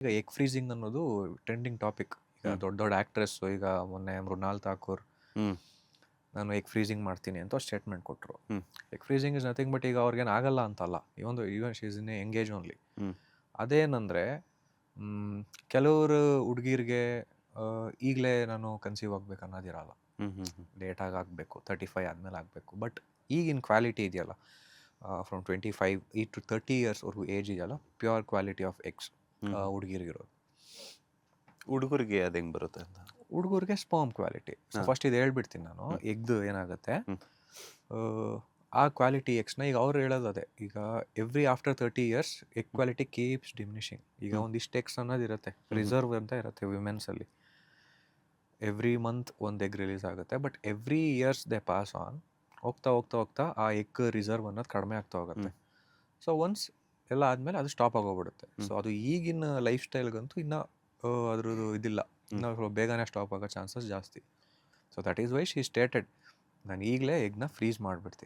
ಈಗ egg freezing ಅನ್ನೋದು trending topic. ಈಗ ದೊಡ್ಡ ದೊಡ್ಡ ಆ್ಯಕ್ಟ್ರೆಸ್ಸು, ಈಗ ಮೊನ್ನೆ ಮೃಣಾಲ್ ಠಾಕೂರ್ ಹ್ಮ್ ನಾನು ಎಗ್ ಫ್ರೀಸಿಂಗ್ ಮಾಡ್ತೀನಿ ಅಂತ ಸ್ಟೇಟ್ಮೆಂಟ್ ಕೊಟ್ಟರು. Hmm egg freezing is nothing but ಈಗ ಅವ್ರಿಗೇನು ಆಗಲ್ಲ ಅಂತಲ್ಲ, even she is in engage only. Hmm ಅದೇನಂದರೆ ಕೆಲವರು ಹುಡುಗಿರಿಗೆ ಈಗಲೇ ನಾನು ಕನ್ಸೀವ್ ಆಗ್ಬೇಕು ಅನ್ನೋದಿರಲ್ಲ, ಹ್ಮ್ ಹ್ಮ್ ಹ್ಮ್ ಲೇಟಾಗಿ ಆಗಬೇಕು, 35 ಆದಮೇಲೆ ಆಗಬೇಕು. ಬಟ್ ಈಗಿನ ಕ್ವಾಲಿಟಿ ಇದೆಯಲ್ಲ, ಫ್ರಮ್ 25 ಟು 30 ಇಯರ್ಸ್ವರೆಗೂ ಏಜ್ ಇದೆಯಲ್ಲ, ಪ್ಯೂರ್ ಕ್ವಾಲಿಟಿ ಆಫ್ ಎಗ್ಸ್ ಹುಡುಗಿರಿಗಿರೋದು. ಹುಡುಗರಿಗೆ ಅದು ಹೆಂಗೆ ಬರುತ್ತೆ ಅಂತ? ಹುಡುಗರಿಗೆ ಸ್ಪರ್ಮ್ ಕ್ವಾಲಿಟಿ. ಸೊ ಫಸ್ಟ್ ಇದು ಹೇಳ್ಬಿಡ್ತೀನಿ ನಾನು. ಎಗ್ದು ಏನಾಗುತ್ತೆ, ಆ ಕ್ವಾಲಿಟಿ ಎಗ್ಸ್ನ ಈಗ ಅವ್ರು ಹೇಳೋದು ಅದೇ. ಈಗ after 30 years egg quality keeps diminishing. ಈಗ ಒಂದಿಷ್ಟು ಎಗ್ಸ್ ಅನ್ನೋದು ಇರುತ್ತೆ, ರಿಸರ್ವ್ ಅಂತ ಇರುತ್ತೆ ವಿಮೆನ್ಸಲ್ಲಿ. ಎವ್ರಿ ಮಂತ್ ಒಂದು ಎಗ್ ರಿಲೀಸ್ ಆಗುತ್ತೆ, but every years they pass on. ಹೋಗ್ತಾ ಹೋಗ್ತಾ ಹೋಗ್ತಾ ಆ ಎಗ್ ರಿಸರ್ವ್ ಅನ್ನೋದು ಕಡಿಮೆ ಆಗ್ತಾ ಹೋಗುತ್ತೆ. ಸೊ ಒನ್ಸ್ ಎಲ್ಲ ಆದಮೇಲೆ ಅದು ಸ್ಟಾಪ್ ಆಗೋಗ್ಬಿಡುತ್ತೆ. ಸೊ ಅದು ಈಗಿನ ಲೈಫ್ ಸ್ಟೈಲ್ಗಂತೂ ಇನ್ನೂ ಅದ್ರದ್ದು ಇದಿಲ್ಲ, ಇನ್ನೂ ಸ್ವಲ್ಪ ಬೇಗನೆ ಸ್ಟಾಪ್ ಆಗೋ ಚಾನ್ಸಸ್ ಜಾಸ್ತಿ. So that is why she stated, ನಾನು ಈಗಲೇ ಎಗ್ನ ಫ್ರೀಸ್ ಮಾಡಿಬಿಡ್ತೀನಿ.